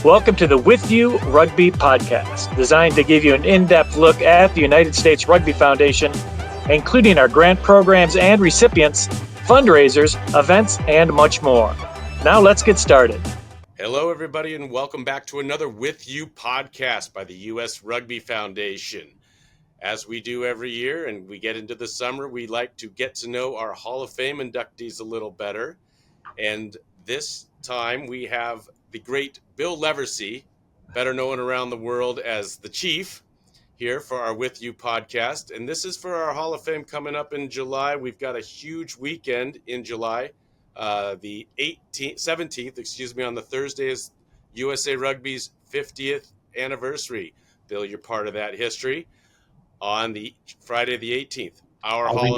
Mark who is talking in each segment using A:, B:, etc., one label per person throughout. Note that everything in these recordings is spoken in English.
A: Welcome to the With You Rugby podcast, designed to give you an in-depth look at the United States Rugby Foundation, including our grant programs and recipients, fundraisers, events, and much more. Now let's get started.
B: Hello, everybody, and welcome back to another With You podcast by the US Rugby Foundation. As we do every year and we get into the summer, we like to get to know our Hall of Fame inductees a little better. And this time we have the great Bill Leversee, better known around the world as the Chief, here for our With You podcast. And this is for our Hall of Fame coming up in July. We've got a huge weekend in July. The 17th, on the Thursday is USA Rugby's 50th anniversary. Bill, you're part of that history. On the Friday the 18th, our Hall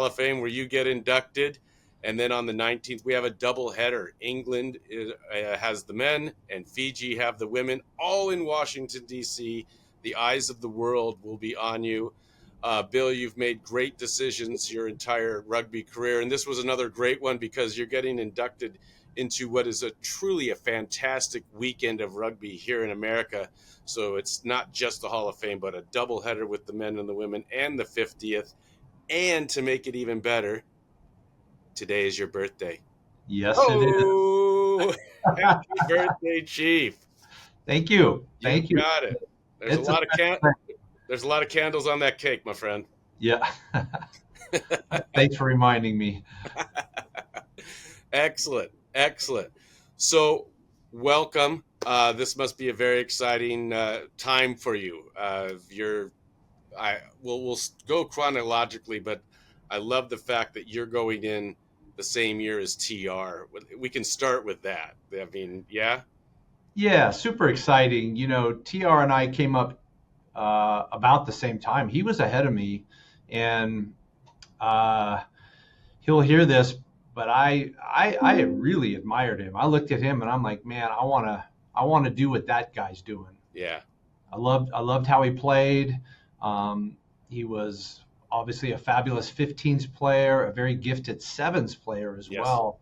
B: of Fame where you get inducted. And then on the 19th, we have a double header. England has the men and Fiji have the women, all in Washington, D.C. The eyes of the world will be on you. Bill, you've made great decisions your entire rugby career. And this was another great one because you're getting inducted into what is truly a fantastic weekend of rugby here in America. So it's not just the Hall of Fame, but a double header with the men and the women and the 50th. And to make it even better, today is your birthday.
C: Yes, it
B: is. Happy birthday, Chief.
C: Thank you.
B: Thank you. Got it. There's a lot of candles on that cake, my friend.
C: Yeah. Thanks for reminding me.
B: Excellent. So, welcome. This must be a very exciting time for you. We'll go chronologically, but I love the fact that you're going in the same year as TR. We can start with that. I mean, yeah?
C: Yeah, super exciting. You know, TR and I came up about the same time. He was ahead of me, and he'll hear this, but I really admired him. I looked at him and I'm like, man, I want to do what that guy's doing.
B: Yeah.
C: I loved how he played. He was obviously a fabulous 15s player, a very gifted 7s player as well.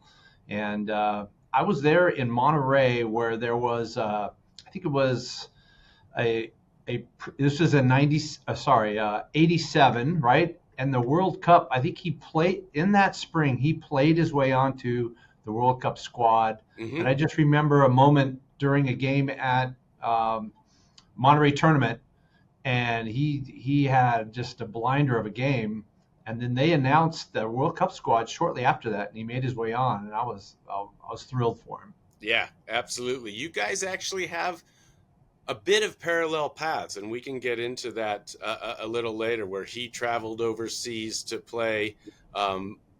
C: And I was there in Monterey where there was, I think it was this was in 87, right? And the World Cup, I think he played in that spring, he played his way onto the World Cup squad. Mm-hmm. And I just remember a moment during a game at Monterey tournament, and he had just a blinder of a game, and then they announced the World Cup squad shortly after that, and he made his way on, and I was thrilled for him.
B: Yeah, absolutely. You guys actually have a bit of parallel paths, and we can get into that a little later, where he traveled overseas to play.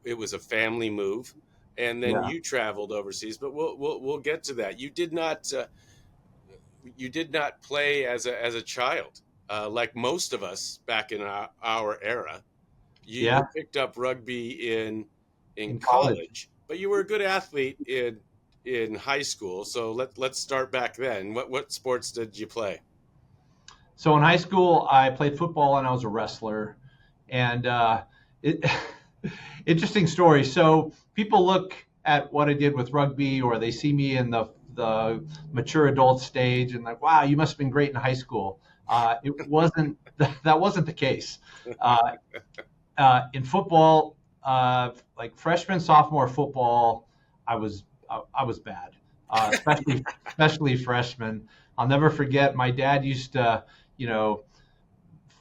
B: It was a family move, and then you traveled overseas. But we'll get to that. You did not play as a child. Like most of us back in our era, you picked up rugby in college, but you were a good athlete in high school. So let's start back then. What sports did you play?
C: So in high school, I played football and I was a wrestler. And interesting story. So people look at what I did with rugby, or they see me in the mature adult stage and like, wow, you must have been great in high school. It wasn't. That wasn't the case. In football, like freshman, sophomore football, I was bad, especially freshman. I'll never forget. My dad used to,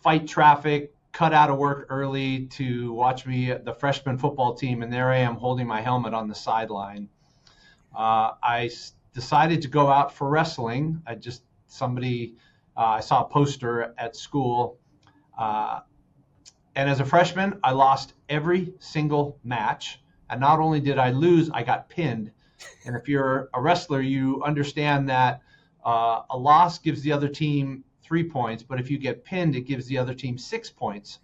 C: fight traffic, cut out of work early to watch me at the freshman football team, and there I am holding my helmet on the sideline. I decided to go out for wrestling. I saw a poster at school, and as a freshman, I lost every single match. And not only did I lose, I got pinned. And if you're a wrestler, you understand that a loss gives the other team 3 points, but if you get pinned, it gives the other team 6 points.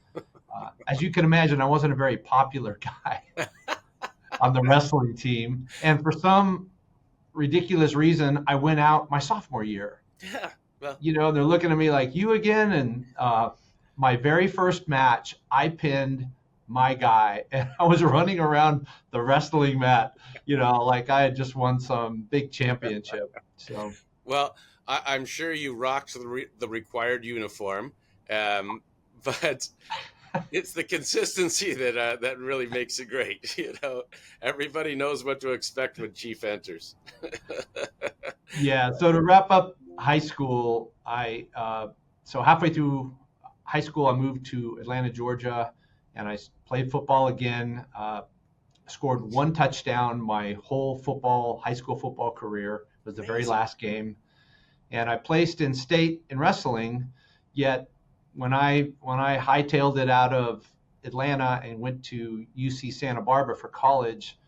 C: As you can imagine, I wasn't a very popular guy on the wrestling team. And for some ridiculous reason, I went out my sophomore year.
B: Yeah. Well,
C: they're looking at me like, you again? And my very first match, I pinned my guy. And I was running around the wrestling mat, like I had just won some big championship. So,
B: Well, I'm sure you rocked the required uniform, but it's the consistency that really makes it great. Everybody knows what to expect when Chief enters.
C: yeah. So to wrap up high school, so halfway through high school, I moved to Atlanta, Georgia, and I played football again. Scored one touchdown my whole high school football career. It was the very last game. And I placed in state in wrestling, yet when I hightailed it out of Atlanta and went to UC Santa Barbara for college,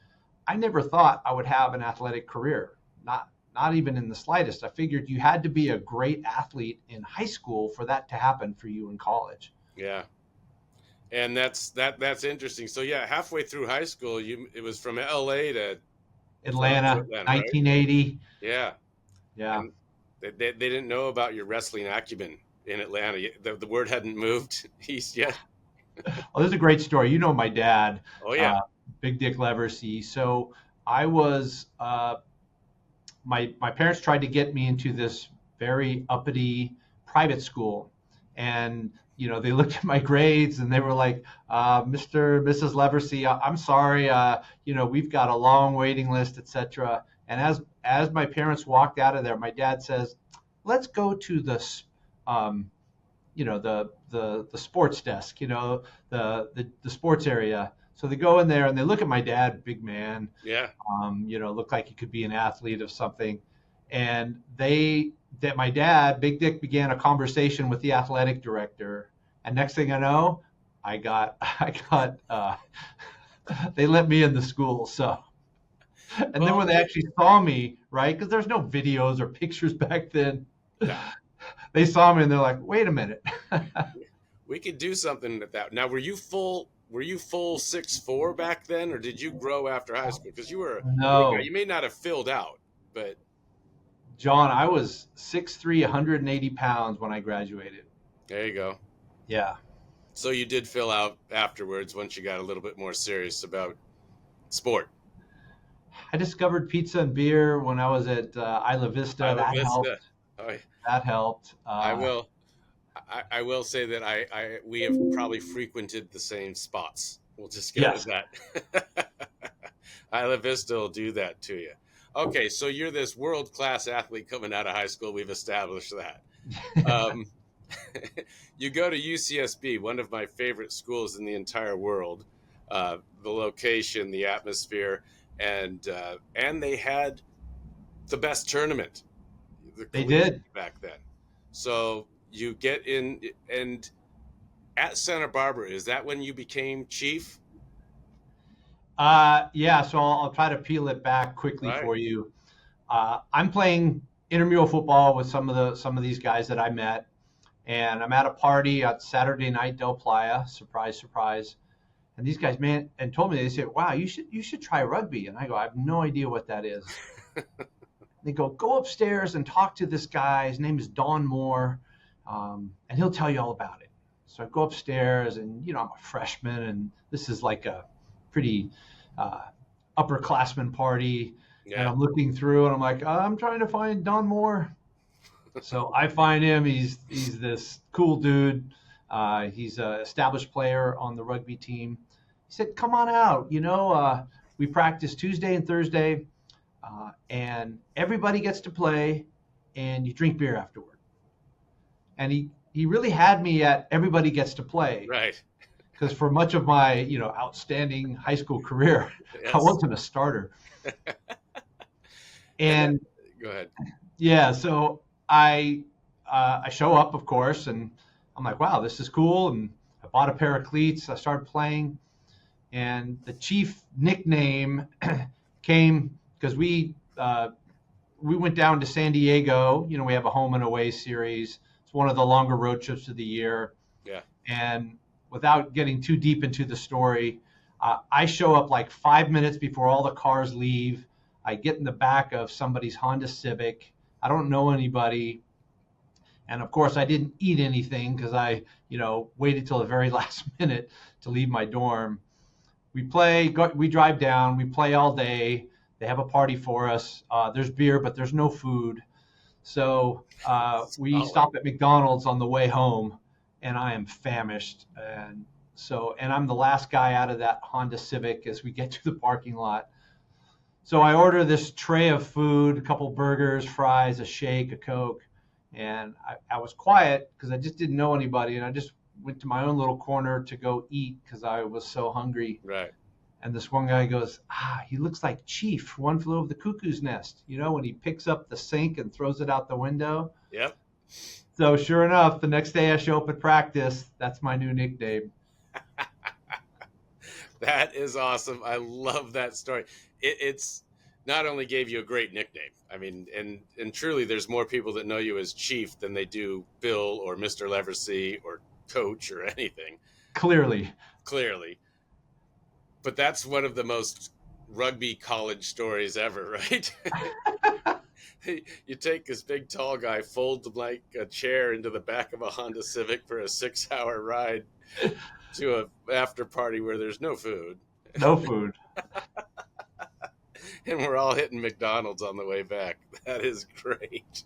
C: I never thought I would have an athletic career. Not even in the slightest. I figured you had to be a great athlete in high school for that to happen for you in college.
B: Yeah. And that's interesting. So yeah, halfway through high school, it was from LA to
C: Atlanta, 1980.
B: Right? Yeah.
C: Yeah.
B: And they didn't know about your wrestling acumen in Atlanta. The word hadn't moved east yet.
C: Oh, this is a great story. You know my dad.
B: Oh yeah.
C: Big Dick Leversee. So I was my parents tried to get me into this very uppity private school, and they looked at my grades and they were like, Mr. Mrs. Leversee, I'm sorry, we've got a long waiting list, etc. And as my parents walked out of there, my dad says, let's go to the sports desk, the sports area. So they go in there and they look at my dad, big man,
B: Yeah.
C: Looked like he could be an athlete of something. And my dad, Big Dick, began a conversation with the athletic director. And next thing I know, I got they let me in the school. So, and then when they actually saw me, right, because there's no videos or pictures back then, they saw me and they're like, wait a minute.
B: We could do something with that. Now, were you full 6'4" back then, or did you grow after high school? Because you may not have filled out, but
C: John, I was 6'3", 180 pounds when I graduated.
B: There you go.
C: Yeah.
B: So you did fill out afterwards once you got a little bit more serious about sport.
C: I discovered pizza and beer when I was at Isla Vista. That helped.
B: Oh,
C: that helped.
B: I will say that we have probably frequented the same spots. We'll just go with that. Isla Vista will do that to you. Okay, so you're this world-class athlete coming out of high school. We've established that. You go to UCSB, one of my favorite schools in the entire world. The location, the atmosphere, and they had the best tournament.
C: They did
B: back then. So you get in, and at Santa Barbara, is that when you became chief?
C: Yeah, so I'll try to peel it back quickly for you. I'm playing intramural football with some of these guys that I met, and I'm at a party at Saturday night, Del Playa. Surprise, surprise. And these guys, man, and told me, they said, "Wow, you should try rugby." And I go, "I have no idea what that is." They go upstairs and talk to this guy. His name is Don Moore, and he'll tell you all about it. So I go upstairs, and I'm a freshman, and this is like a pretty upperclassman party. Yeah. And I'm looking through, and I'm like, I'm trying to find Don Moore. So I find him. He's this cool dude. He's an established player on the rugby team. He said, "Come on out. We practice Tuesday and Thursday, and everybody gets to play, and you drink beer afterward." And he really had me at everybody gets to play.
B: Right.
C: Because for much of my outstanding high school career, yes, I wasn't a starter. And
B: go ahead.
C: Yeah, so I show up, of course, and I'm like, wow, this is cool. And I bought a pair of cleats. I started playing, and the chief nickname came because we went down to San Diego. We have a home and away series. It's one of the longer road trips of the year.
B: Yeah.
C: And without getting too deep into the story, I show up like 5 minutes before all the cars leave. I get in the back of somebody's Honda Civic. I don't know anybody. And of course, I didn't eat anything because I, waited till the very last minute to leave my dorm. We drive down, we play all day. They have a party for us. There's beer, but there's no food. So we stop at McDonald's on the way home, and I am famished. And I'm the last guy out of that Honda Civic as we get to the parking lot. So I order this tray of food, a couple burgers, fries, a shake, a Coke. And I was quiet because I just didn't know anybody. And I just went to my own little corner to go eat because I was so hungry.
B: Right.
C: And this one guy goes, he looks like Chief, One Flew Over the Cuckoo's Nest. When he picks up the sink and throws it out the window.
B: Yep.
C: So sure enough, the next day I show up at practice. That's my new nickname.
B: That is awesome. I love that story. It's not only gave you a great nickname. I mean, and truly there's more people that know you as Chief than they do Bill or Mr. Leversee or Coach or anything.
C: Clearly.
B: But that's one of the most rugby college stories ever, right? You take this big tall guy, fold him like a chair into the back of a Honda Civic for a 6-hour ride to an after party where there's no food.
C: No food.
B: And we're all hitting McDonald's on the way back. That is great.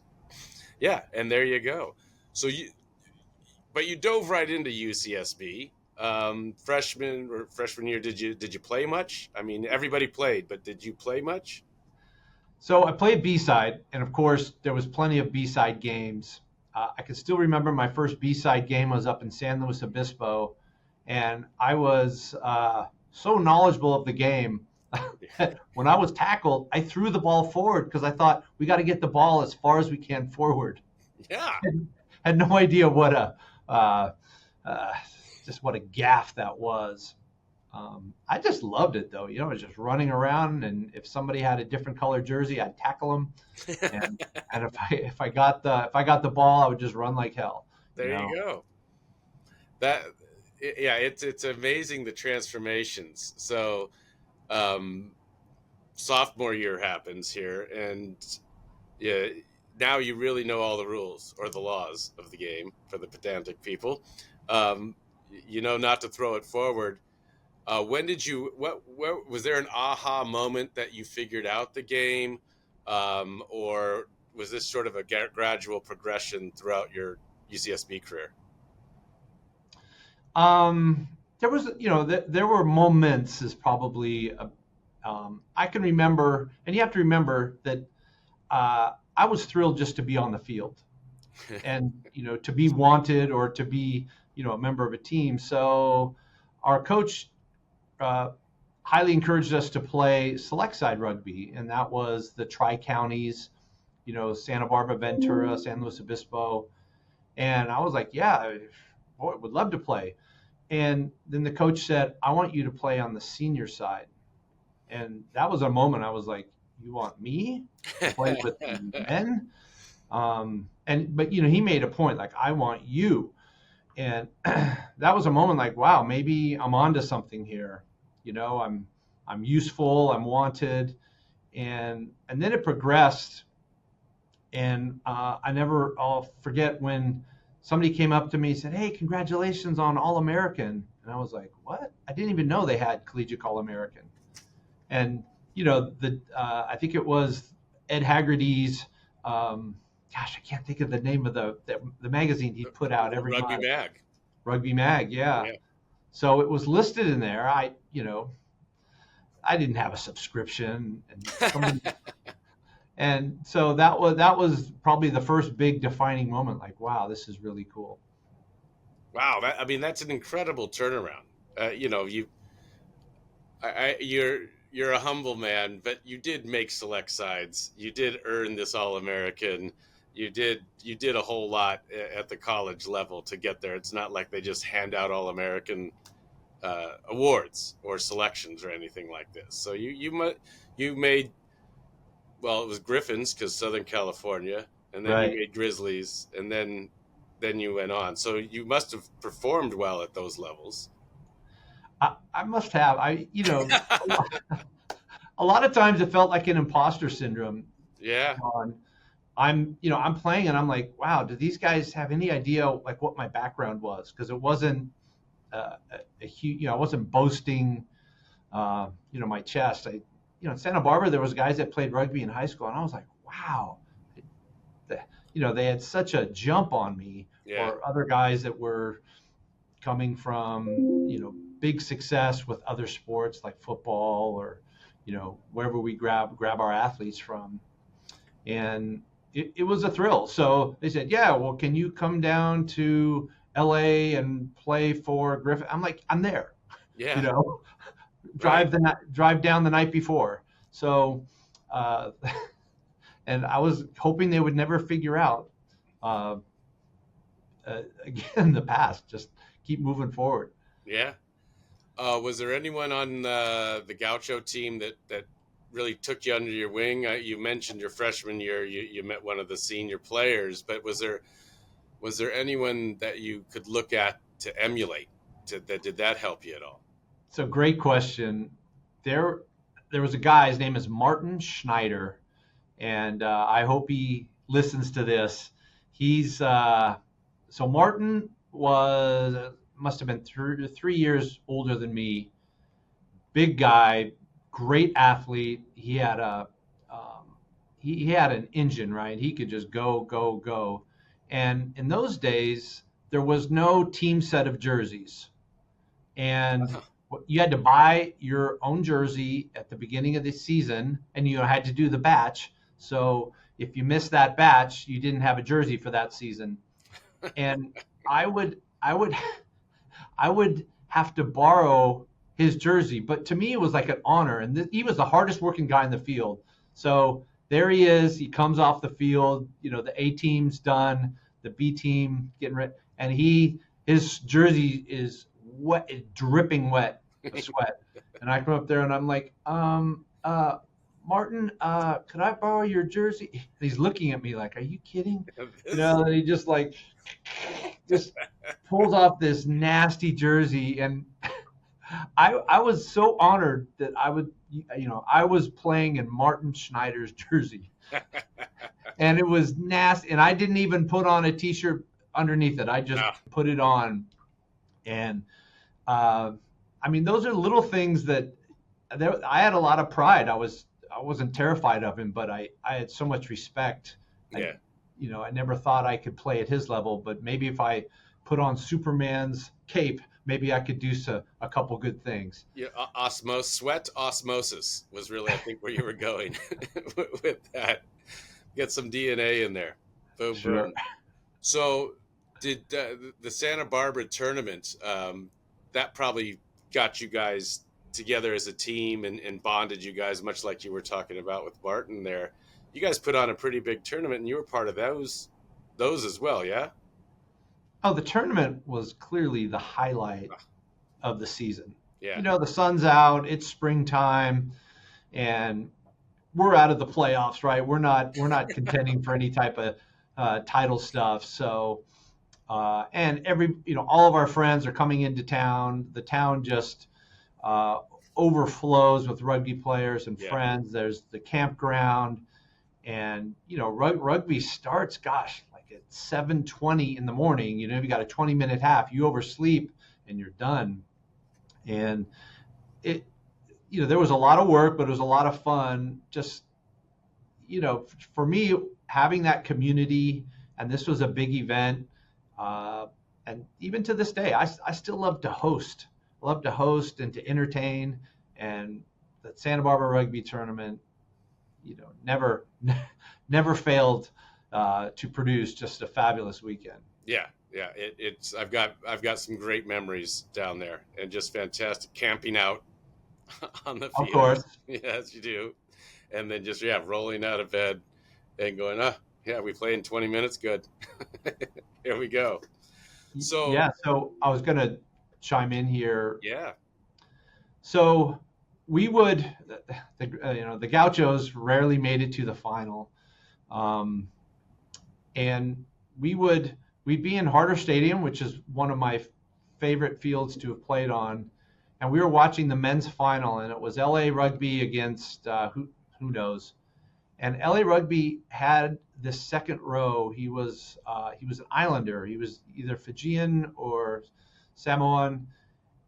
B: Yeah, and there you go. So you dove right into UCSB. Freshman year, did you play much? I mean, everybody played, but did you play much?
C: So I played B-side, and of course there was plenty of B-side games. I can still remember my first B-side game was up in San Luis Obispo, and I was so knowledgeable of the game. When I was tackled, I threw the ball forward because I thought we got to get the ball as far as we can forward.
B: Yeah.
C: Had no idea what a gaffe that was. I just loved it though. I was just running around, and if somebody had a different color jersey, I'd tackle them. And if I got the ball, I would just run like hell.
B: There you go. It's amazing the transformations. So, sophomore year happens here, and now you really know all the rules or the laws of the game for the pedantic people. Not to throw it forward. When did you? What was there an aha moment that you figured out the game, or was this sort of a gradual progression throughout your UCSB career?
C: There was, there were moments. Is probably I can remember, and you have to remember that I was thrilled just to be on the field, and to be wanted or to be a member of a team. So our coach highly encouraged us to play select side rugby, and that was the tri-counties, Santa Barbara, Ventura, San Luis Obispo. And I was like, yeah, boy, would love to play. And then the coach said, I want you to play on the senior side. And that was a moment I was like, you want me to play with men? But he made a point, like, I want you. And that was a moment like, wow, maybe I'm onto something here. I'm useful, I'm wanted. And then it progressed. And I'll forget when somebody came up to me and said, hey, congratulations on All-American. And I was like, what? I didn't even know they had collegiate All-American. And, I think it was Ed Haggerty's, I can't think of the name of the magazine he put out every month.
B: Rugby Mag.
C: Rugby Mag, yeah. So it was listed in there. I didn't have a subscription, and so that was probably the first big defining moment. Like, wow, this is really cool.
B: Wow, that's an incredible turnaround. You're a humble man, but you did make select sides. You did earn this All-American. You did a whole lot at the college level to get there. It's not like they just hand out All-American awards or selections or anything like this. So you made, well, it was Griffins because Southern California, and then
C: Right.
B: You made Grizzlies, and then you went on. So you must have performed well at those levels.
C: I must have. A lot of times it felt like an imposter syndrome.
B: Yeah.
C: I'm playing and I'm like, wow, do these guys have any idea like what my background was? Because it wasn't a huge, I wasn't boasting, my chest. In Santa Barbara, there was guys that played rugby in high school, and I was like, wow, they had such a jump on me,
B: Yeah.
C: or other guys that were coming from, big success with other sports like football or, wherever we grab our athletes from. And it was a thrill. So they said, yeah, well, can you come down to LA and play for Griffin? I'm like, I'm there,
B: Yeah.
C: drive down the night before. So, and I was hoping they would never figure out, again, the past, just keep moving forward.
B: Yeah. Was there anyone on the Gaucho team that really took you under your wing? You mentioned your freshman year, you met one of the senior players, but was there anyone that you could look at to emulate? Did that help you at all?
C: So great question. There was a guy, his name is Martin Schneider, and I hope he listens to this. He's so Martin must have been 3 years older than me. Big guy, great athlete. He had he had an engine, right? He could just go. And in those days, there was no team set of jerseys, and you had to buy your own jersey at the beginning of the season, and you had to do the batch. So if you missed that batch, you didn't have a jersey for that season. And I would have to borrow his jersey, but to me it was like an honor. And he was the hardest working guy in the field. So there he is. He comes off the field. The A team's done, the B team getting ready, and his jersey is wet, dripping wet with sweat. And I come up there and I'm like, Martin, could I borrow your jersey? And he's looking at me like, are you kidding? And he just pulls off this nasty jersey. And I was so honored that I was playing in Martin Schneider's jersey. And it was nasty. And I didn't even put on a t-shirt underneath it. I just put it on. And those are little things that I had a lot of pride. I wasn't terrified of him, but I had so much respect.
B: Yeah.
C: I never thought I could play at his level, but maybe if I put on Superman's cape, maybe I could do a couple good things.
B: Yeah, sweat osmosis was really, I think, where you were going with that. Get some DNA in there. Boom,
C: Sure.
B: boom. So did the Santa Barbara tournament, that probably got you guys together as a team and bonded you guys, much like you were talking about with Martin there. You guys put on a pretty big tournament, and you were part of those as well, yeah?
C: Oh, the tournament was clearly the highlight of the season.
B: Yeah.
C: The sun's out, it's springtime, and we're out of the playoffs, right? We're not contending for any type of title stuff. So, and all of our friends are coming into town. The town just overflows with rugby players and friends. There's the campground, and rugby starts, like at 7:20 in the morning. You got a 20-minute half. You oversleep and you're done. And it, there was a lot of work, but it was a lot of fun. Just, for me, having that community, and this was a big event. And even to this day, I still love to host. And to entertain. And the Santa Barbara Rugby Tournament, never failed to produce just a fabulous weekend.
B: Yeah. It's I've got some great memories down there, and just fantastic camping out on the field.
C: Of course.
B: Yes, you do. And then just rolling out of bed and going, we play in 20 minutes, good. Here we go. So
C: I was gonna chime in here.
B: Yeah.
C: So we would, the Gauchos rarely made it to the final, and we'd be in Harder Stadium, which is one of my favorite fields to have played on, and we were watching the men's final, and it was LA Rugby against who knows, and LA Rugby had this second row. He was an islander. He was either Fijian or Samoan,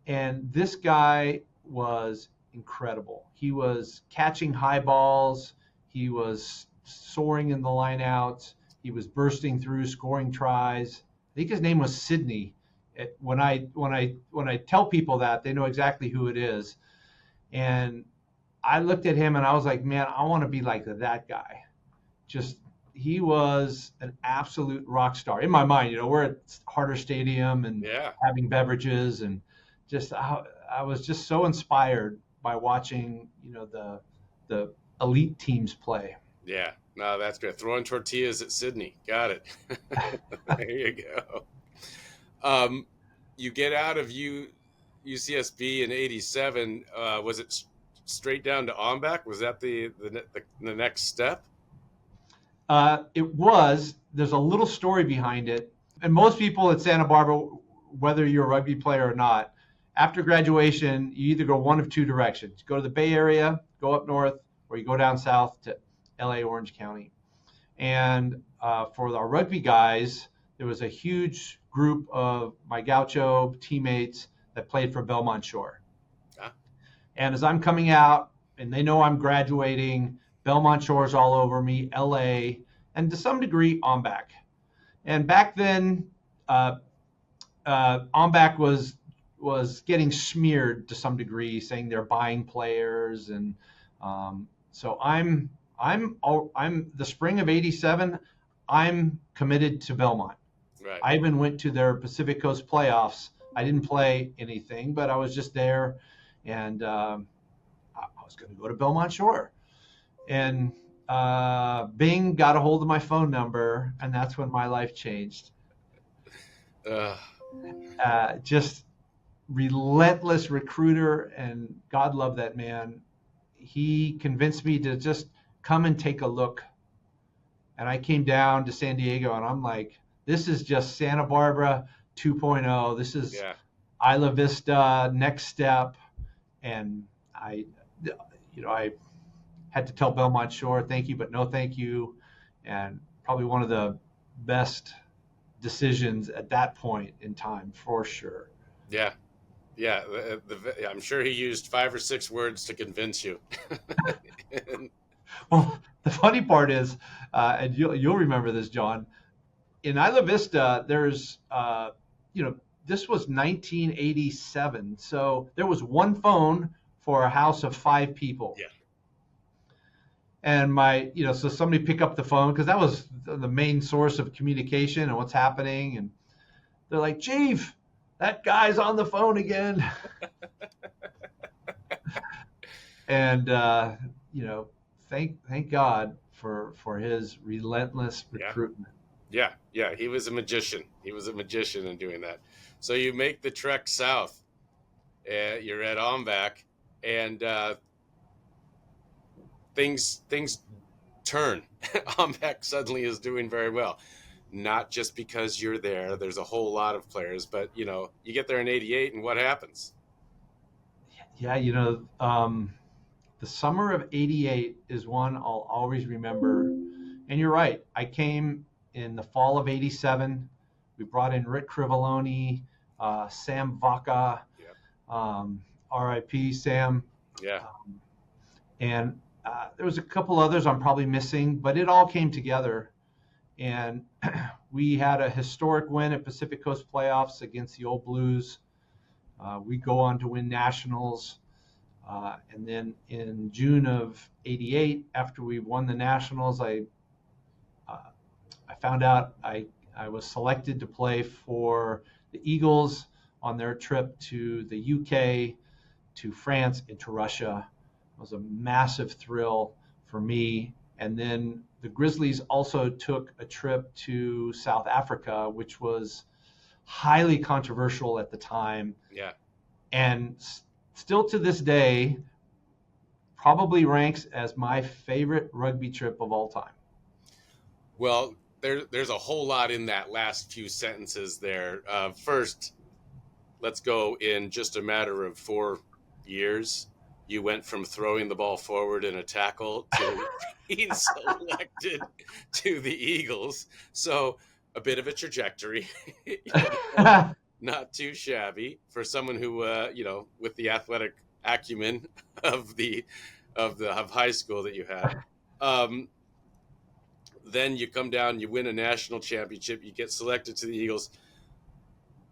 C: and this guy was incredible. He was catching high balls. He was soaring in the lineouts. He was bursting through, scoring tries. I think his name was Sydney. When I tell people that, they know exactly who it is. And I looked at him and I was like, man, I want to be like that guy. Just, he was an absolute rock star in my mind. You know, we're at Harder Stadium and having beverages, and just I was just so inspired by watching, you know, the elite teams play.
B: Yeah, no, that's great. Throwing tortillas at Sydney. Got it. There you go. You get out of UCSB in '87. Was it straight down to Ombak? Was that the next step?
C: It was. There's a little story behind it. And most people at Santa Barbara, whether you're a rugby player or not, after graduation, you either go one of two directions. You go to the Bay Area, go up north, or you go down south to LA, Orange County. And for our rugby guys, there was a huge group of my Gaucho teammates that played for Belmont Shore. Yeah. And as I'm coming out, and they know I'm graduating, Belmont Shore's all over me, LA, and to some degree, Ombak. And back then, Ombak was getting smeared to some degree, saying they're buying players, and so I'm the spring of '87. I'm committed to Belmont.
B: Right.
C: I even went to their Pacific Coast playoffs. I didn't play anything, but I was just there, and I was going to go to Belmont Shore. And Bing got a hold of my phone number, and that's when my life changed. Just relentless recruiter, and God love that man. He convinced me to just come and take a look. And I came down to San Diego, and I'm like, this is just Santa Barbara 2.0. This is Isla Vista, next step. And I had to tell Belmont Shore, thank you, but no thank you. And probably one of the best decisions at that point in time, for sure.
B: Yeah. Yeah. I'm sure he used 5 or 6 words to convince you.
C: Well, the funny part is, and you'll remember this, John, in Isla Vista, there's, this was 1987. So there was one phone for a house of 5 people. Yeah. And so somebody pick up the phone, because that was the main source of communication and what's happening. And they're like, Chief, that guy's on the phone again. And, thank God for his relentless recruitment.
B: Yeah. He was a magician. He was a magician in doing that. So you make the trek south. You're at Ombak, and things turn. Ombak suddenly is doing very well. Not just because you're there. There's a whole lot of players, but you get there in '88, and what happens?
C: Yeah, the summer of '88 is one I'll always remember. And you're right. I came in the fall of '87. We brought in Rick Crivoloni, Sam Vaca, R.I.P. Sam.
B: Yeah.
C: And there was a couple others I'm probably missing, but it all came together. And we had a historic win at Pacific Coast playoffs against the Old Blues. We go on to win nationals. And then in June of '88, after we won the nationals, I found out I was selected to play for the Eagles on their trip to the UK, to France, and to Russia. It was a massive thrill for me. And then the Grizzlies also took a trip to South Africa, which was highly controversial at the time.
B: Yeah.
C: And still to this day, probably ranks as my favorite rugby trip of all time.
B: Well, there's a whole lot in that last few sentences there. First, let's go in just a matter of 4 years. you went from throwing the ball forward in a tackle to being selected to the Eagles. So a bit of a trajectory, not too shabby for someone who, with the athletic acumen of of high school that you had. Um, then you come down, you win a national championship, you get selected to the Eagles.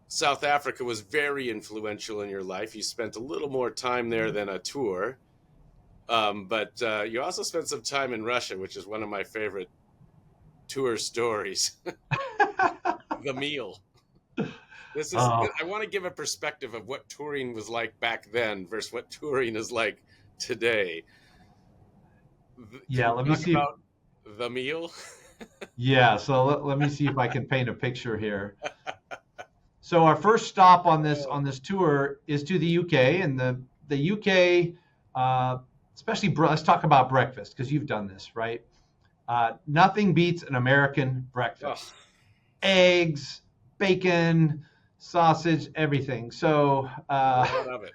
B: South Africa was very influential in your life. You spent a little more time there than a tour. But you also spent some time in Russia, which is one of my favorite tour stories. The meal.
C: Oh,
B: I want to give a perspective of what touring was like back then versus what touring is like today. Can
C: yeah.
B: you
C: Let me
B: talk
C: see.
B: about the meal?
C: Yeah. So let me see if I can paint a picture here. So our first stop on this tour is to the UK, and the UK, especially let's talk about breakfast because you've done this, right? Nothing beats an American
B: Oh,
C: breakfast. Eggs, bacon, sausage, everything. So
B: a lot of it.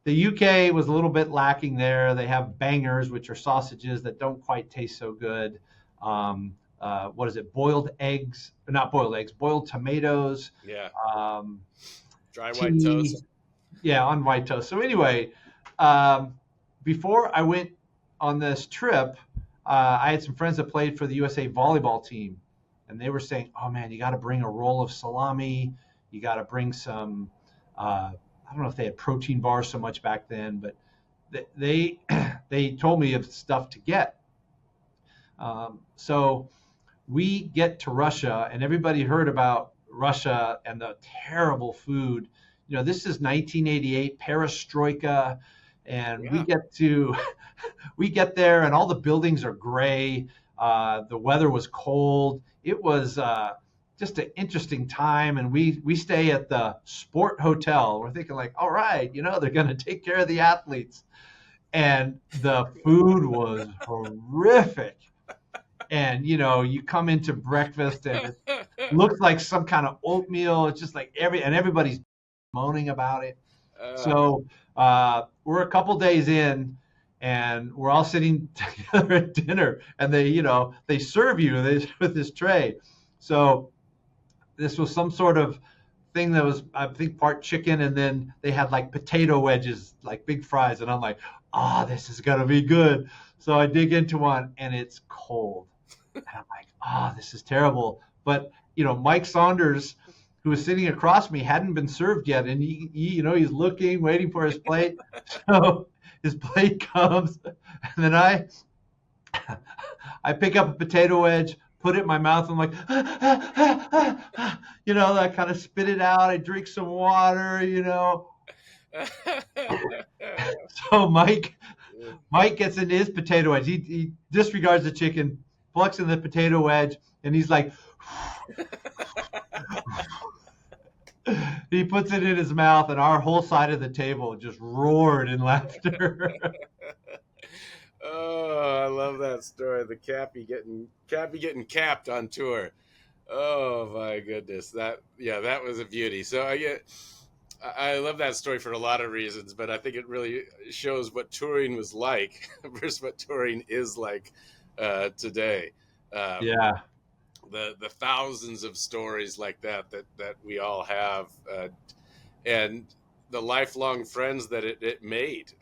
C: the UK was a little bit lacking there. They have bangers, which are sausages that don't quite taste so good. What is it? Boiled eggs, not boiled eggs, boiled tomatoes,
B: Yeah.
C: um,
B: Dry white
C: tea.
B: toast.
C: Yeah, on white toast. So anyway, um, before I went on this trip, I had some friends that played for the USA volleyball team, and they were saying, "Oh man, you got to bring a roll of salami. You got to bring some. I don't know if they had protein bars so much back then, but they they told me of stuff to get. So we get to Russia, and everybody heard about Russia and the terrible food. You know, this is 1988, perestroika, and
B: Yeah.
C: we get there, and all the buildings are gray. The weather was cold. It was just an interesting time, and we stay at the Sport Hotel. We're thinking like, all right, they're going to take care of the athletes, and the food was horrific. And you come into breakfast and it looks like some kind of oatmeal. It's just like everybody's moaning about it.
B: uh,
C: So we're a couple days in, and we're all sitting together at dinner, and they serve you with this tray. So this was some sort of thing that was, I think, part chicken, and then they had like potato wedges, like big fries, and I'm like, this is gonna be good. So I dig into one, and it's cold, and I'm like, this is terrible. But Mike Saunders, who was sitting across me, hadn't been served yet, and he's looking, waiting for his plate. So his plate comes, and then I pick up a potato wedge, put it in my mouth. I'm like, I kind of spit it out. I drink some water. So Mike gets into his potato wedge. He disregards the chicken, plucks in the potato wedge, and he's like, he puts it in his mouth, and our whole side of the table just roared in laughter.
B: Oh, I love that story. The Cappy getting capped on tour. Oh my goodness, that was a beauty. So I love that story for a lot of reasons, but I think it really shows what touring was like versus what touring is like today.
C: Yeah.
B: The thousands of stories like that we all have, and the lifelong friends that it made.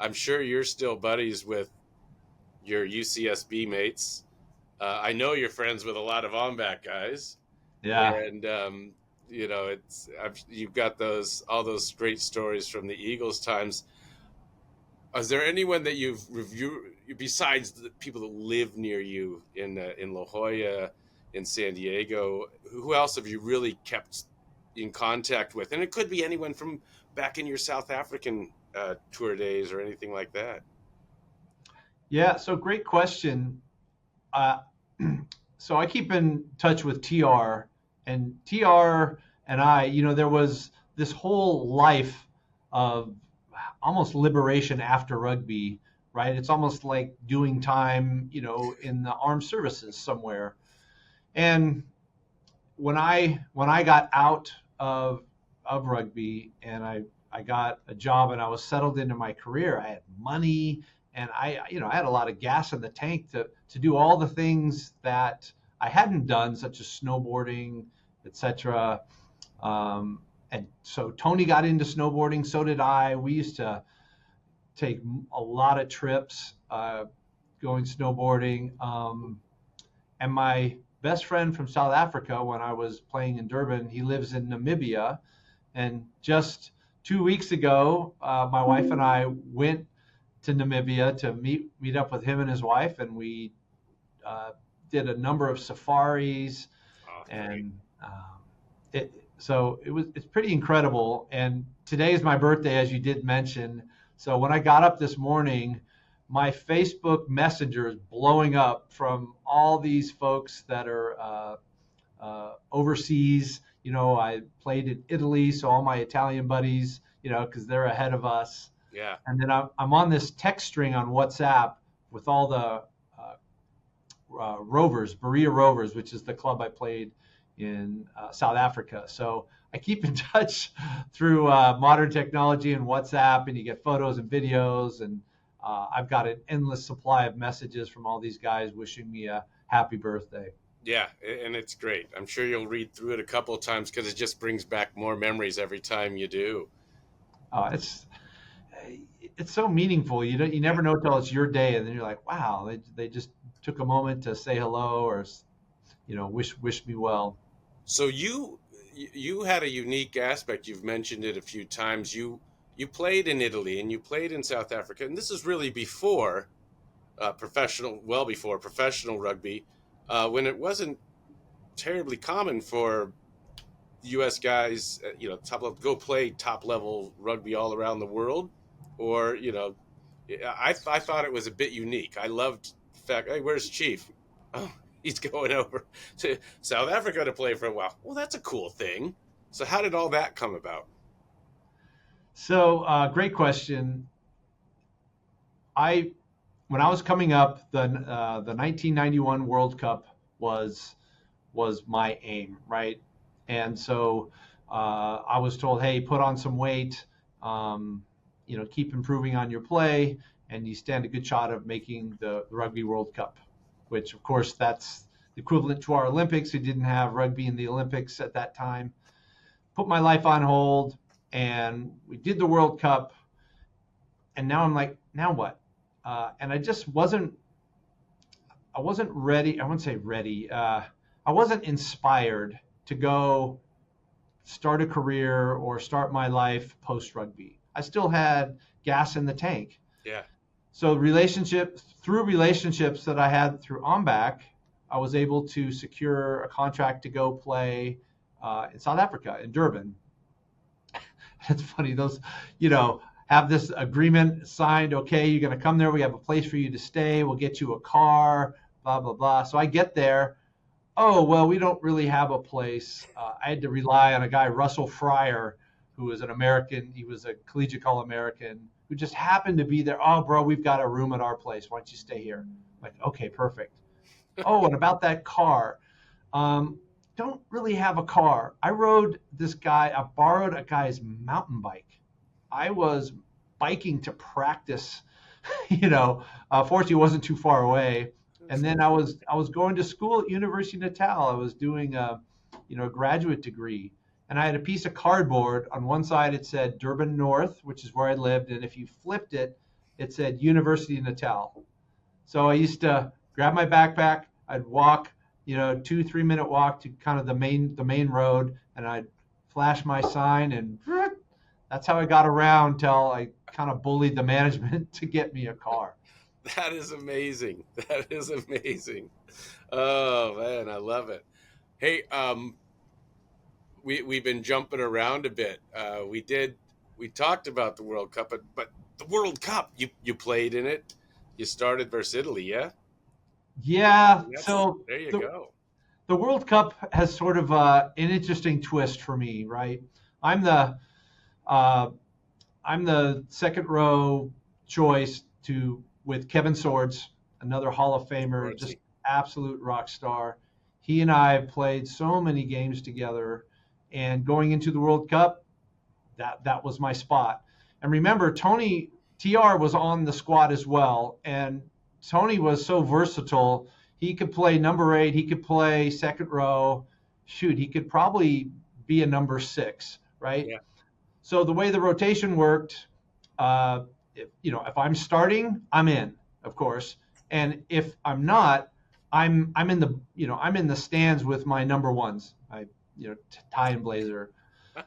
B: I'm sure you're still buddies with your UCSB mates. I know you're friends with a lot of on-back guys,
C: Yeah.
B: and you've got all those great stories from the Eagles times. Is there anyone that you've reviewed besides the people that live near you in La Jolla, in San Diego? Who else have you really kept in contact with? And it could be anyone from back in your South African tour days or anything like that.
C: Yeah. So great question. Uh, so I keep in touch with TR, and TR and I, there was this whole life of almost liberation after rugby, right? It's almost like doing time, in the armed services somewhere. And when I got out of rugby, and I got a job and I was settled into my career. I had money, and I had a lot of gas in the tank to do all the things that I hadn't done, such as snowboarding, etc. And so Tony got into snowboarding, so did I. We used to take a lot of trips going snowboarding. And my best friend from South Africa, when I was playing in Durban, he lives in Namibia. And just 2 weeks ago, my wife and I went to Namibia to meet up with him and his wife, and we did a number of safaris, and it's pretty incredible. And today is my birthday, as you did mention. So when I got up this morning, my Facebook Messenger is blowing up from all these folks that are overseas. I played in Italy, so all my Italian buddies, because they're ahead of us.
B: Yeah.
C: And then I'm on this text string on WhatsApp with all the Rovers, Berea Rovers, which is the club I played in South Africa. So I keep in touch through modern technology and WhatsApp, and you get photos and videos, and I've got an endless supply of messages from all these guys wishing me a happy birthday.
B: Yeah, and it's great. I'm sure you'll read through it a couple of times because it just brings back more memories every time you do.
C: It's so meaningful. You never know till it's your day, and then you're like, wow, they just took a moment to say hello or wish me well.
B: So you had a unique aspect. You've mentioned it a few times. You played in Italy and you played in South Africa, and this is really before professional rugby, when it wasn't terribly common for U.S. guys, go play top level rugby all around the world, or I thought it was a bit unique. I loved the fact, hey, where's Chief? Oh, he's going over to South Africa to play for a while. Well, that's a cool thing. So how did all that come about?
C: So great question. When I was coming up, the 1991 World Cup was my aim, right? And so I was told, hey, put on some weight, keep improving on your play, and you stand a good shot of making the Rugby World Cup, which, of course, that's equivalent to our Olympics. We didn't have rugby in the Olympics at that time. Put my life on hold, and we did the World Cup, and now I'm like, now what? And I just wasn't ready. I wouldn't say ready. I wasn't inspired to go start a career or start my life post rugby. I still had gas in the tank.
B: Yeah.
C: So through relationships that I had through OMBAC, I was able to secure a contract to go play in South Africa, in Durban. It's funny, those, have this agreement signed. Okay, you're going to come there. We have a place for you to stay. We'll get you a car, blah, blah, blah. So I get there. Oh, well, we don't really have a place. I had to rely on a guy, Russell Fryer, who was an American. He was a collegiate All-American who just happened to be there. Oh, bro, we've got a room at our place. Why don't you stay here? I'm like, okay, perfect. Oh, and about that car. Don't really have a car. I borrowed a guy's mountain bike. I was biking to practice, fortunately it wasn't too far away. And then I was going to school at University of Natal. I was doing a graduate degree, and I had a piece of cardboard. On one side it said Durban North, which is where I lived, and if you flipped it, it said University of Natal. So I used to grab my backpack, I'd walk, 2-3 minute walk to kind of the main road, and I'd flash my sign, and that's how I got around till I kind of bullied the management to get me a car.
B: That is amazing. That is amazing. Oh man, I love it. Hey, we've been jumping around a bit. We talked about the World Cup, but the World Cup, you played in it. You started versus Italy, yeah?
C: Yeah.
B: So there you go.
C: The World Cup has sort of an interesting twist for me, right? I'm the second row choice with Kevin Swords, another Hall of Famer, just absolute rock star. He and I have played so many games together, and going into the World Cup, that was my spot. And remember, Tony TR was on the squad as well, and Tony was so versatile. He could play number 8. He could play second row. Shoot, he could probably be a number 6, right?
B: Yeah.
C: So the way the rotation worked, if I'm starting, I'm in, of course, and if I'm not, I'm in the stands with my number ones, tie and blazer.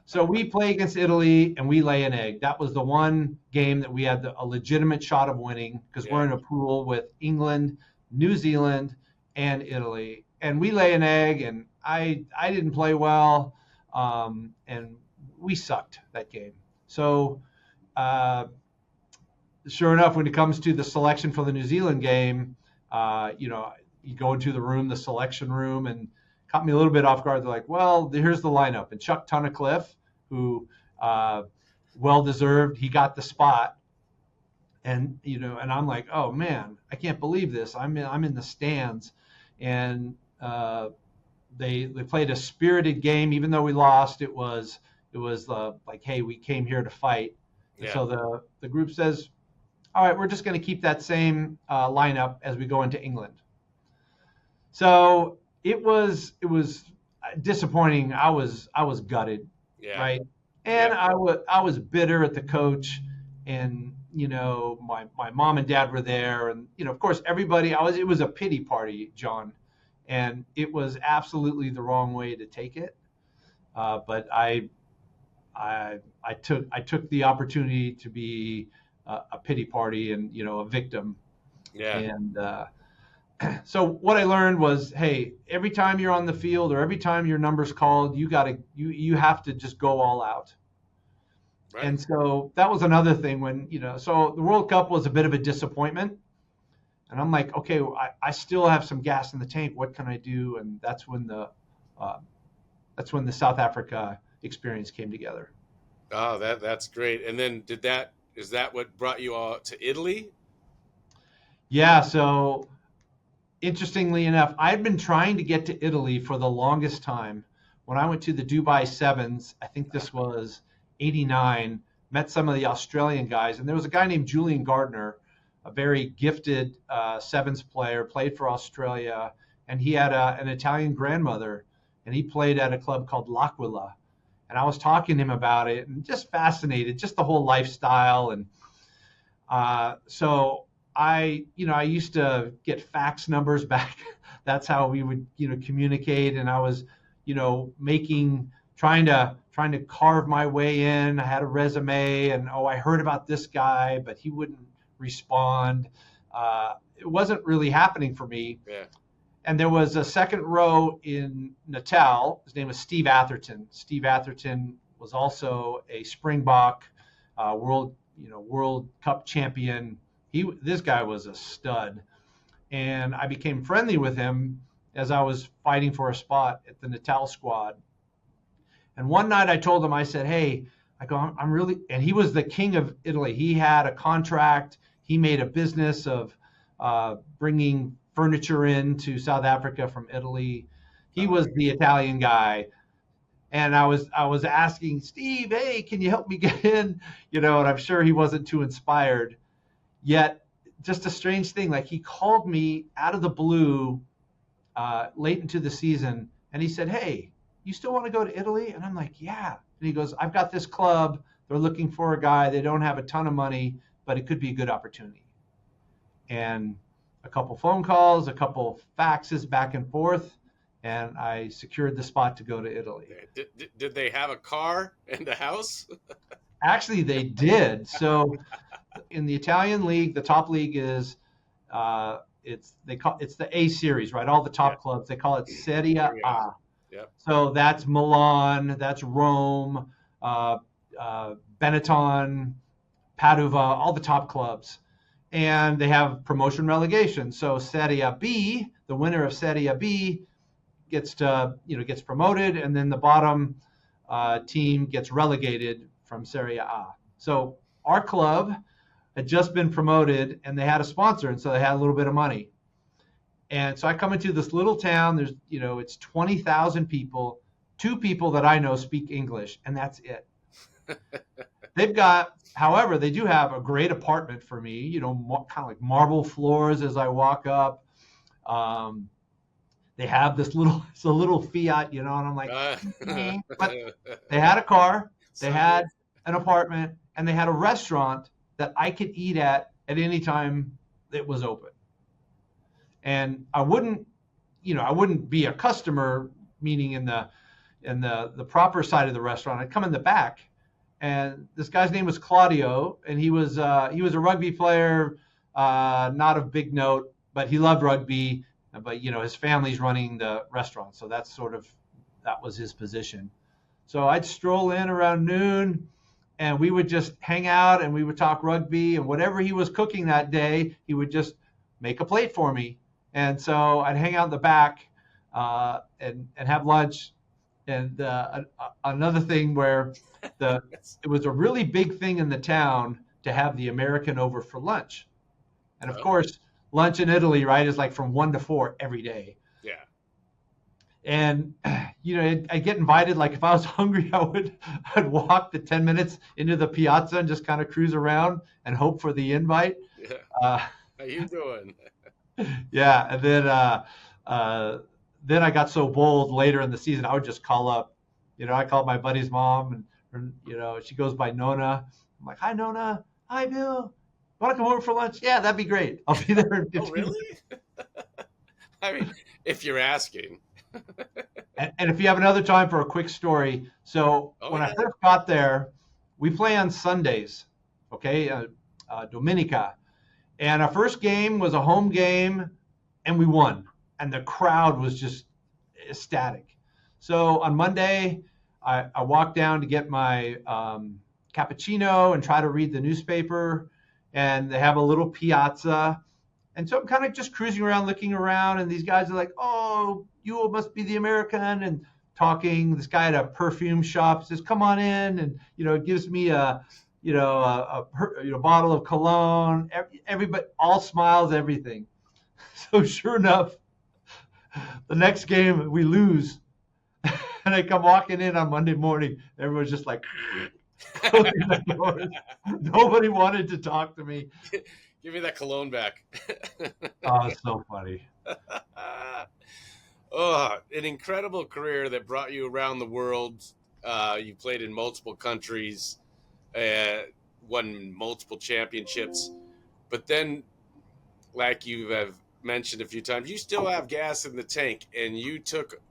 C: So we play against Italy and we lay an egg. That was the one game that we had a legitimate shot of winning, because we're in a pool with England, New Zealand, and Italy. And we lay an egg, and I didn't play well, and we sucked that game. So sure enough, when it comes to the selection for the New Zealand game, you go into the selection room, and caught me a little bit off guard. They're like, well, here's the lineup. And Chuck Tunnicliffe, who well-deserved, he got the spot. And, and I'm like, oh man, I can't believe this. I'm in the stands. And they played a spirited game. Even though we lost, it was like, hey, we came here to fight. Yeah. So the group says, all right, we're just going to keep that same lineup as we go into England. So it was disappointing. I was gutted, right? And I was bitter at the coach, and my mom and dad were there, and of course everybody. It was a pity party, John, and it was absolutely the wrong way to take it. But I took the opportunity to be a pity party and a victim. Yeah. And so what I learned was, hey, every time you're on the field or every time your number's called, you have to just go all out. Right. And so that was another thing when, so the World Cup was a bit of a disappointment. And I'm like, okay, I still have some gas in the tank. What can I do? And that's when the South Africa experience came together.
B: Oh, that's great. And then is that what brought you all to Italy?
C: Yeah. So interestingly enough, I'd been trying to get to Italy for the longest time. When I went to the Dubai Sevens, I think this was 89, met some of the Australian guys, and there was a guy named Julian Gardner, a very gifted sevens player, played for Australia, and he had an Italian grandmother, and he played at a club called L'Aquila. And I was talking to him about it, and just fascinated, just the whole lifestyle. And so I used to get fax numbers back. That's how we would, communicate. And I was, trying to carve my way in. I had a resume, and I heard about this guy, but he wouldn't respond. It wasn't really happening for me. Yeah. And there was a second row in Natal. His name was Steve Atherton. Steve Atherton was also a Springbok World Cup champion. This guy was a stud, and I became friendly with him as I was fighting for a spot at the Natal squad. And one night I told him, I said, hey, I'm really, and he was the king of Italy. He had a contract. He made a business of bringing furniture into South Africa from Italy. He was the Italian guy. And I was asking Steve, hey, can you help me get in? And I'm sure he wasn't too inspired. Yet, just a strange thing, like he called me out of the blue late into the season, and he said, hey, you still want to go to Italy? And I'm like, yeah. And he goes, I've got this club. They're looking for a guy. They don't have a ton of money, but it could be a good opportunity. And a couple phone calls, a couple faxes back and forth, and I secured the spot to go to Italy.
B: Did they have a car and a house?
C: Actually, they did. So in the Italian league, the top league is it's the A series, right? All the top clubs, they call it Serie A.
B: Yep.
C: So that's Milan, that's Rome, Benetton, Padova, all the top clubs. And they have promotion relegation. So Serie B, the winner of Serie B gets promoted, and then the bottom team gets relegated from Serie A. So our club had just been promoted, and they had a sponsor, and so they had a little bit of money. And so I come into this little town. There's, it's 20,000 people. 2 people that I know speak English, and that's it. However, they do have a great apartment for me, kind of like marble floors as I walk up. They have it's a little Fiat, and I'm like, but they had a car, they
B: Someday.
C: had an apartment, and they had a restaurant that I could eat at any time it was open. And I wouldn't be a customer, meaning in the proper side of the restaurant. I'd come in the back, and this guy's name was Claudio, and he was a rugby player, not of big note, but he loved rugby. But his family's running the restaurant, so that was his position. So I'd stroll in around noon, and we would just hang out, and we would talk rugby, and whatever he was cooking that day, he would just make a plate for me. And so I'd hang out in the back and have lunch. And another thing where it was a really big thing in the town to have the American over for lunch. And of course, lunch in Italy, right, is like from 1 to 4 every day.
B: Yeah.
C: And I get invited. Like if I was hungry, I'd walk the 10 minutes into the piazza and just kind of cruise around and hope for the invite.
B: Yeah. How you doing?
C: Yeah, and then I got so bold later in the season, I would just call up. I called my buddy's mom, and she goes by Nona. I'm like, "Hi, Nona. Hi, Bill. Want to come over for lunch? Yeah, that'd be great. I'll be there in 15
B: Oh, really? I mean, if you're asking.
C: And if you have another time for a quick story, so when I first got there, we play on Sundays, okay, Dominica. And our first game was a home game, and we won. And the crowd was just ecstatic. So on Monday, I walked down to get my cappuccino and try to read the newspaper. And they have a little piazza. And so I'm kind of just cruising around, looking around. And these guys are like, "Oh, you must be the American," and talking. This guy at a perfume shop says, "Come on in." And, gives me a bottle of cologne. Everybody, all smiles, everything. So sure enough, the next game we lose, and I come walking in on Monday morning. Everyone's just like, closing the doors. Nobody wanted to talk to me.
B: Give me that cologne back.
C: Oh, it's so funny.
B: Oh, an incredible career that brought you around the world. You played in multiple countries. Won multiple championships, but then, like you have mentioned a few times, you still have gas in the tank, and you took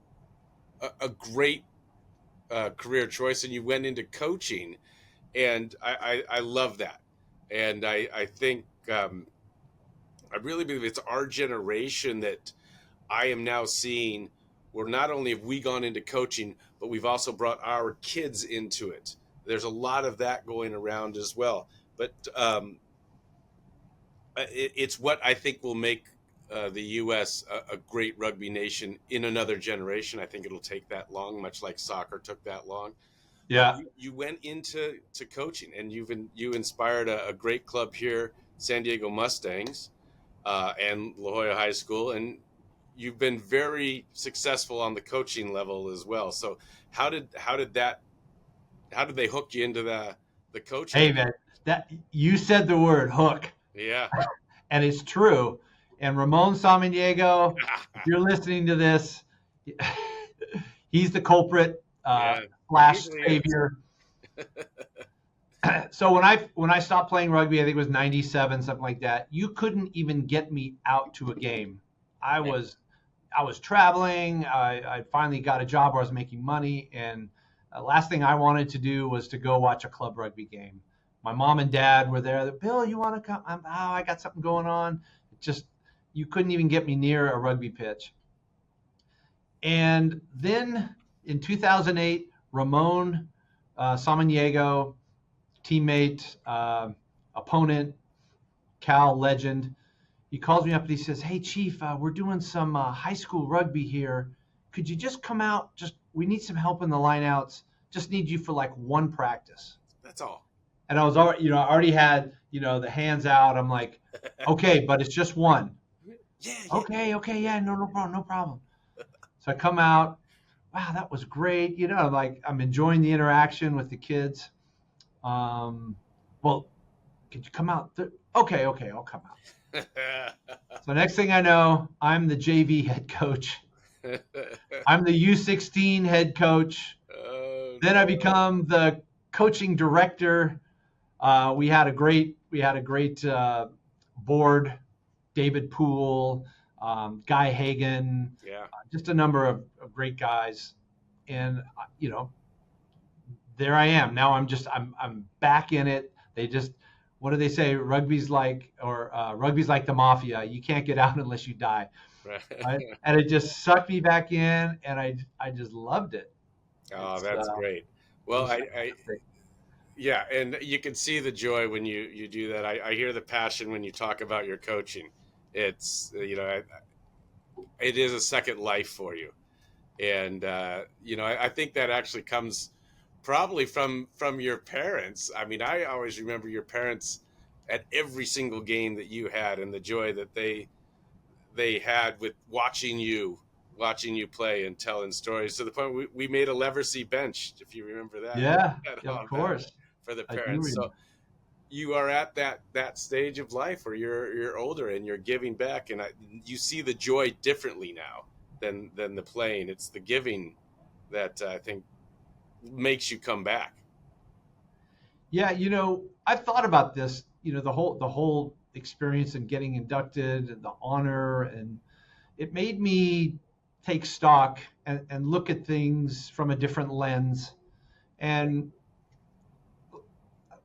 B: a great career choice, and you went into coaching, and I love that, and I think I really believe it's our generation that I am now seeing where not only have we gone into coaching, but we've also brought our kids into it. There's a lot of that going around as well, but it's what I think will make the U.S. a great rugby nation in another generation. I think it'll take that long, much like soccer took that long.
C: Yeah.
B: You went into coaching, and you inspired a great club here, San Diego Mustangs, and La Jolla High School, and you've been very successful on the coaching level as well. So how did they hook you into the coaching?
C: Hey man, that you said the word hook.
B: Yeah.
C: And it's true. And Ramon Samaniego, if you're listening to this, he's the culprit slash savior. So when I stopped playing rugby, I think it was 97, something like that. You couldn't even get me out to a game. I was traveling. I finally got a job where I was making money, and the last thing I wanted to do was to go watch a club rugby game. My mom and dad were there. "Bill, you want to come?" I got something going on. You couldn't even get me near a rugby pitch. And then in 2008, Ramon Samaniego, teammate, opponent, Cal legend, he calls me up and he says, "Hey, Chief, we're doing some high school rugby here. Could you just come out? We need some help in the lineouts. Just need you for like one practice."
B: That's all.
C: And I was already, I already had, the hands out. I'm like, "Okay, but it's just one."
B: Yeah.
C: Okay, yeah, no problem. So I come out. Wow, that was great. I'm enjoying the interaction with the kids. Well, could you come out? Okay, I'll come out. So next thing I know, I'm the JV head coach. I'm the U16 head coach.
B: Oh,
C: Then I
B: no.
C: become the coaching director. We had a great board. David Poole, Guy Hagan,
B: Yeah.
C: just a number of great guys. And there I am. Now I'm back in it. They just, what do they say? Rugby's like the mafia. You can't get out unless you die. Right? And it just sucked me back in, and I just loved it.
B: Oh,
C: It's,
B: that's great.
C: it
B: Well,
C: was fantastic.
B: yeah, and you can see the joy when you do that. I hear the passion when you talk about your coaching. It's, it is a second life for you. And, I think that actually comes probably from your parents. I mean, I always remember your parents at every single game that you had, and the joy that they had with watching you play and telling stories, to the point we made a Leversee bench, if you remember that,
C: Yeah, of
B: on back
C: course.
B: for the
C: I do
B: parents. So
C: remember.
B: you are at that stage of life where you're older and you're giving back, and you see the joy differently now than the playing. It's the giving that I think makes you come back.
C: Yeah, I've thought about this, the whole experience and getting inducted and the honor, and it made me take stock and look at things from a different lens. And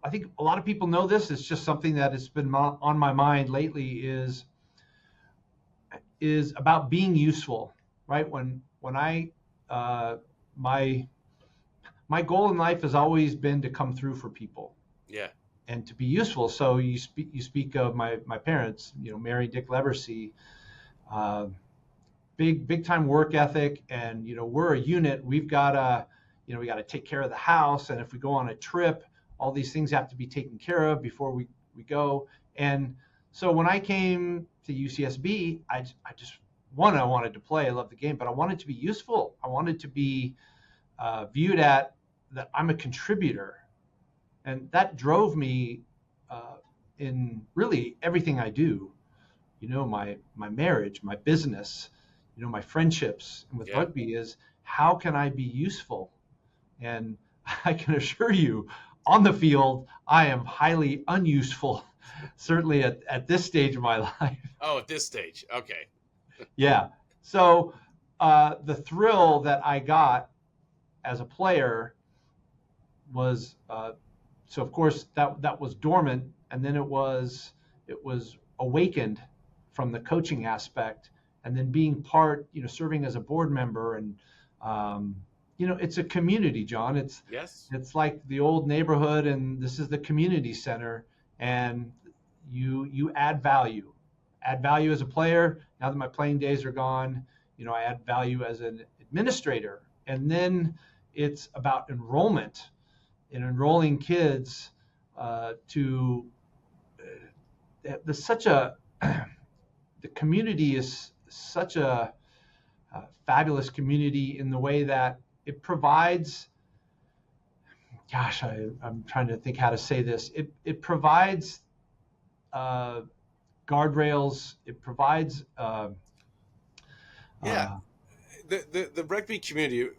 C: I think a lot of people know this. It's just something that has been on my mind lately is about being useful, right? When I my my goal in life has always been to come through for people
B: Yeah.
C: and to be useful. So you speak of my parents, Mary and Dick Leversee, uh, big time work ethic, and we're a unit. We've got to we got to take care of the house, and if we go on a trip, all these things have to be taken care of before we go. And so when I came to UCSB, I just I wanted to play. I love the game, but I wanted to be useful. I wanted to be viewed at that I'm a contributor, and that drove me in really everything I do. My marriage, my business, my friendships, and with
B: Yeah.
C: rugby is how can I be useful? And I can assure you, on the field, I am highly unuseful, certainly at this stage of my life.
B: Oh, at this stage. Okay.
C: Yeah. So the thrill that I got as a player was so of course that was dormant, and then it was awakened from the coaching aspect, and then being part, serving as a board member, and it's a community, John. it's
B: Yes.
C: it's like the old neighborhood, and this is the community center, and you add value as a player. Now that my playing days are gone, I add value as an administrator, and then it's about enrollment and enrolling kids to there's such a the community is such a fabulous community in the way that it provides. Gosh, I'm trying to think how to say this. It provides guardrails. It provides.
B: Yeah.
C: Uh,
B: The rugby community,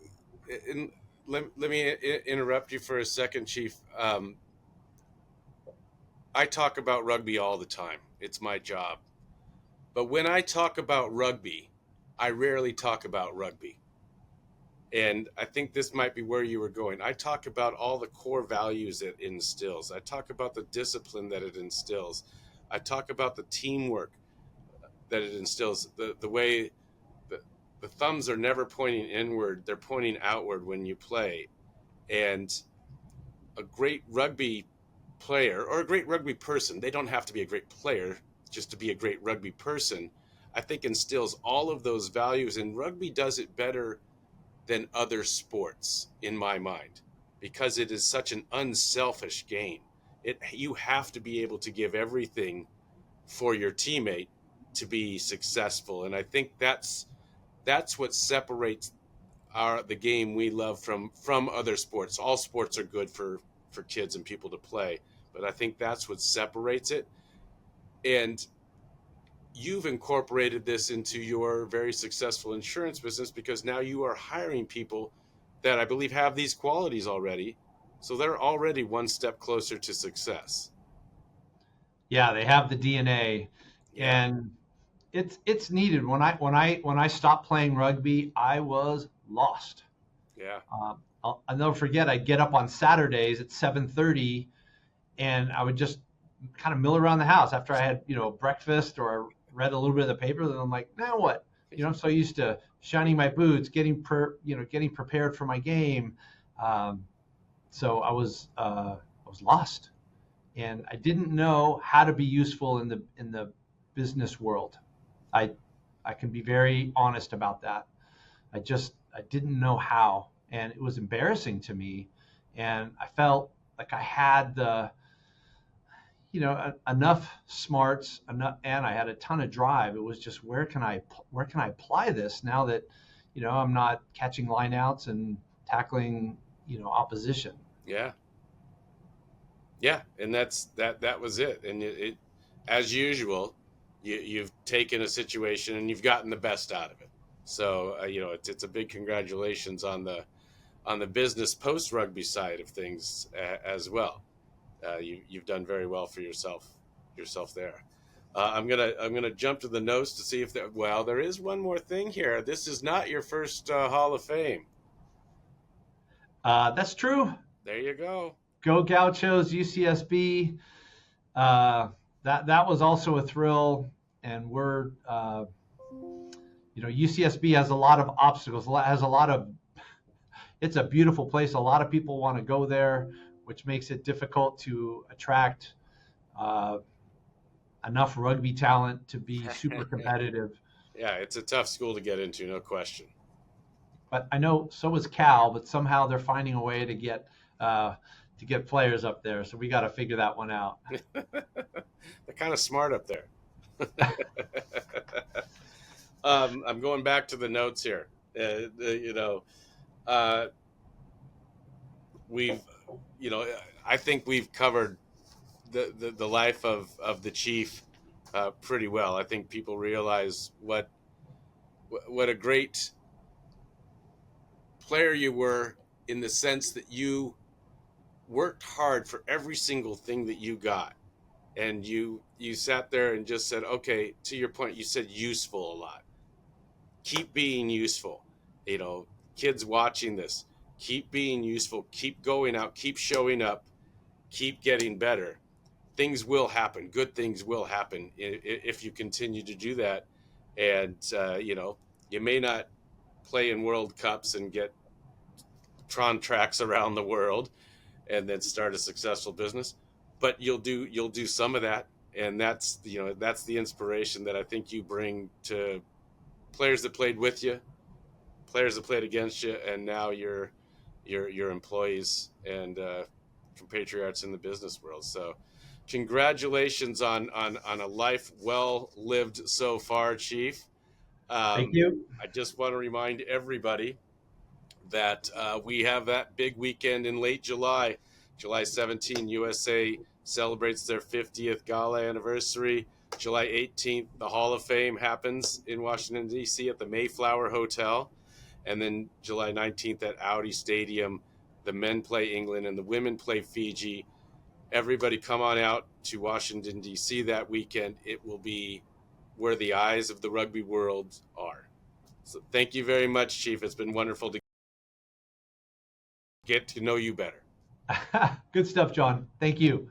B: and let me interrupt you for a second, Chief. I talk about rugby all the time. It's my job. But when I talk about rugby, I rarely talk about rugby. And I think this might be where you were going. I talk about all the core values it instills. I talk about the discipline that it instills. I talk about the teamwork that it instills, the way the thumbs are never pointing inward, they're pointing outward when you play. And a great rugby player or a great rugby person, they don't have to be a great player just to be a great rugby person, I think instills all of those values. And rugby does it better than other sports in my mind, because it is such an unselfish game. You have to be able to give everything for your teammate to be successful. And I think that's what separates the game we love from other sports. All sports are good for kids and people to play. But I think that's what separates it. And you've incorporated this into your very successful insurance business, because now you are hiring people that I believe have these qualities already. So they're already one step closer to success.
C: Yeah, they have the DNA,
B: Yeah.
C: and it's needed. When I stopped playing rugby, I was lost.
B: Yeah.
C: I'll never forget. I'd get up on Saturdays at 7:30, and I would just kind of mill around the house after I had breakfast or read a little bit of the paper. Then I'm like, now what? I'm so used to shining my boots, getting prepared for my game. So I was lost, and I didn't know how to be useful in the business world. I I can be very honest about that. I didn't know how, and it was embarrassing to me, and I felt like I had the enough smarts, enough, and I had a ton of drive. It was just where can I apply this now that I'm not catching lineouts and tackling opposition.
B: Yeah. Yeah. And that was it. And it as usual, you've taken a situation and you've gotten the best out of it. So, it's a big congratulations on the business post rugby side of things as well. You've done very well for yourself there. I'm gonna jump to the notes to see if there is one more thing here. This is not your first Hall of Fame.
C: That's true.
B: There you go.
C: Go Gauchos, UCSB. That was also a thrill, and UCSB has a lot of obstacles. Has a lot of. It's a beautiful place. A lot of people want to go there, which makes it difficult to attract enough rugby talent to be super competitive.
B: Yeah, it's a tough school to get into, no question.
C: But I know so is Cal, but somehow they're finding a way to get players up there. So we got to figure that one out.
B: They're kind of smart up there. I'm going back to the notes here. We've, I think we've covered the life of the chief pretty well. I think people realize what a great player you were, in the sense that you worked hard for every single thing that you got, and you sat there and just said, okay, to your point, you said useful a lot. Keep being useful. Kids watching this, keep being useful, keep going out, keep showing up, keep getting better. Things will happen. Good things will happen if you continue to do that. And you may not play in World Cups and get Tron tracks around the world and then start a successful business, but you'll do some of that, and that's the inspiration that I think you bring to players that played with you, players that played against you, and now your employees and compatriots in the business world. So congratulations on a life well lived so far, Chief.
C: Thank you.
B: I just want to remind everybody that we have that big weekend in late July. July 17, USA celebrates their 50th gala anniversary. July 18th, the Hall of Fame happens in Washington, D.C. at the Mayflower Hotel. And then July 19th at Audi Stadium, the men play England and the women play Fiji. Everybody come on out to Washington, D.C. that weekend. It will be where the eyes of the rugby world are. So thank you very much, Chief. It's been wonderful to get to know you better.
C: Good stuff, John. Thank you.